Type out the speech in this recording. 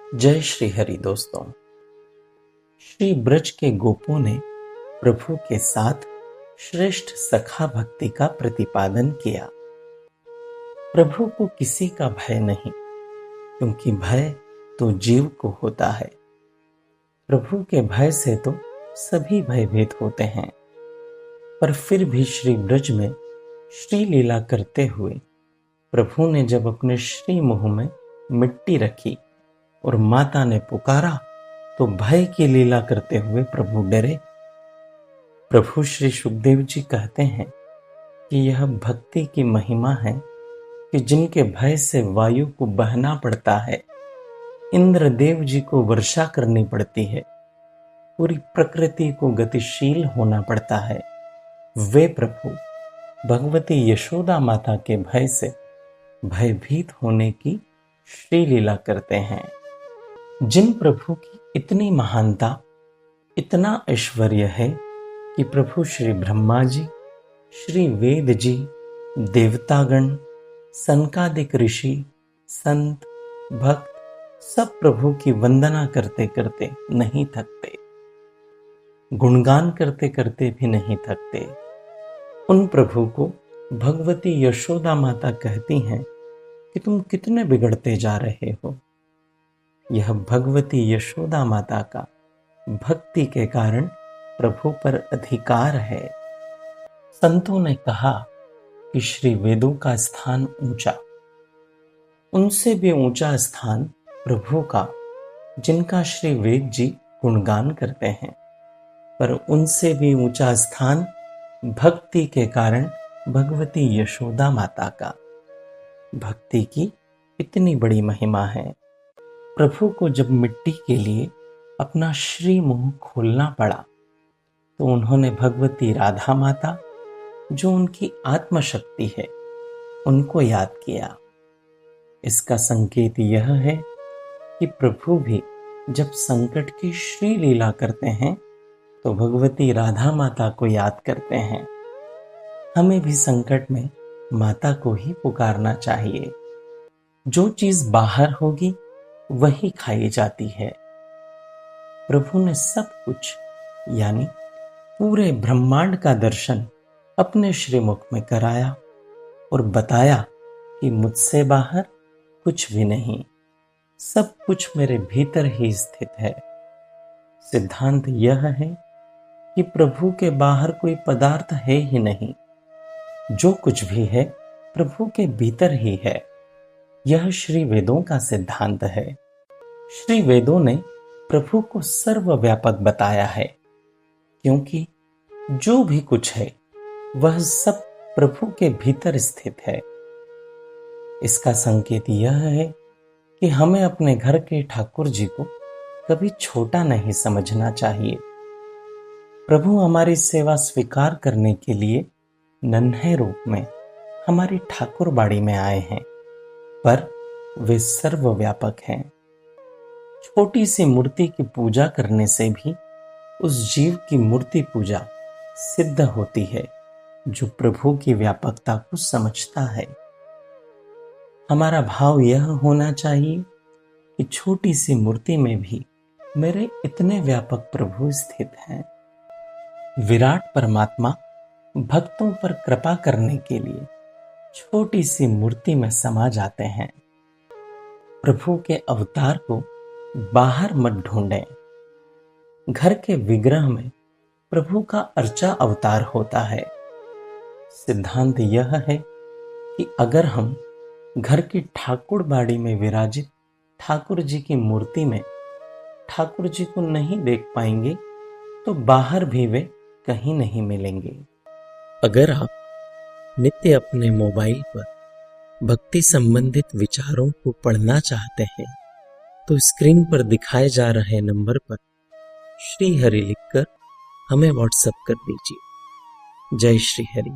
जय श्री हरि दोस्तों। श्री ब्रज के गोपों ने प्रभु के साथ श्रेष्ठ सखा भक्ति का प्रतिपादन किया। प्रभु को किसी का भय नहीं, क्योंकि भय तो जीव को होता है। प्रभु के भय से तो सभी भयभीत होते हैं, पर फिर भी श्री ब्रज में श्री लीला करते हुए प्रभु ने जब अपने श्री मुंह में मिट्टी रखी और माता ने पुकारा तो भय की लीला करते हुए प्रभु डरे। प्रभु श्री सुखदेव जी कहते हैं कि यह भक्ति की महिमा है कि जिनके भय से वायु को बहना पड़ता है, इंद्रदेव जी को वर्षा करनी पड़ती है, पूरी प्रकृति को गतिशील होना पड़ता है, वे प्रभु भगवती यशोदा माता के भय से भयभीत होने की श्री लीला करते हैं। जिन प्रभु की इतनी महानता, इतना ऐश्वर्य है कि प्रभु श्री ब्रह्मा जी, श्री वेद जी, देवतागण, सनकादिक ऋषि, संत, भक्त सब प्रभु की वंदना करते करते नहीं थकते, गुणगान करते करते भी नहीं थकते। उन प्रभु को भगवती यशोदा माता कहती हैं कि तुम कितने बिगड़ते जा रहे हो। यह भगवती यशोदा माता का भक्ति के कारण प्रभु पर अधिकार है। संतों ने कहा कि श्री वेदों का स्थान ऊंचा, उनसे भी ऊंचा स्थान प्रभु का, जिनका श्री वेद जी गुणगान करते हैं, पर उनसे भी ऊंचा स्थान भक्ति के कारण भगवती यशोदा माता का। भक्ति की इतनी बड़ी महिमा है। प्रभु को जब मिट्टी के लिए अपना श्री मुंह खोलना पड़ा तो उन्होंने भगवती राधा माता, जो उनकी आत्मशक्ति है, उनको याद किया। इसका संकेत यह है कि प्रभु भी जब संकट की श्री लीला करते हैं तो भगवती राधा माता को याद करते हैं। हमें भी संकट में माता को ही पुकारना चाहिए। जो चीज बाहर होगी वही खाई जाती है। प्रभु ने सब कुछ यानी पूरे ब्रह्मांड का दर्शन अपने श्रीमुख में कराया और बताया कि मुझसे बाहर कुछ भी नहीं, सब कुछ मेरे भीतर ही स्थित है। सिद्धांत यह है कि प्रभु के बाहर कोई पदार्थ है ही नहीं, जो कुछ भी है प्रभु के भीतर ही है। यह श्री वेदों का सिद्धांत है। श्री वेदों ने प्रभु को सर्वव्यापक बताया है, क्योंकि जो भी कुछ है वह सब प्रभु के भीतर स्थित है। इसका संकेत यह है कि हमें अपने घर के ठाकुर जी को कभी छोटा नहीं समझना चाहिए। प्रभु हमारी सेवा स्वीकार करने के लिए नन्हे रूप में हमारी ठाकुर बाड़ी में आए हैं, पर वे सर्वव्यापक हैं। छोटी सी मूर्ति की पूजा करने से भी उस जीव की मूर्ति पूजा सिद्ध होती है, जो प्रभु की व्यापकता को समझता है। हमारा भाव यह होना चाहिए कि छोटी सी मूर्ति में भी मेरे इतने व्यापक प्रभु स्थित हैं। विराट परमात्मा भक्तों पर कृपा करने के लिए छोटी सी मूर्ति में समा जाते हैं। प्रभु के अवतार को बाहर मत ढूंढें। घर के विग्रह में प्रभु का अर्चा अवतार होता है। सिद्धांत यह है कि अगर हम घर की ठाकुर बाड़ी में विराजित ठाकुर जी की मूर्ति में ठाकुर जी को नहीं देख पाएंगे तो बाहर भी वे कहीं नहीं मिलेंगे। अगर आप नित्य अपने मोबाइल पर भक्ति संबंधित विचारों को पढ़ना चाहते हैं तो स्क्रीन पर दिखाए जा रहे नंबर पर श्री हरि लिखकर हमें व्हाट्सएप कर दीजिए। जय श्री हरि।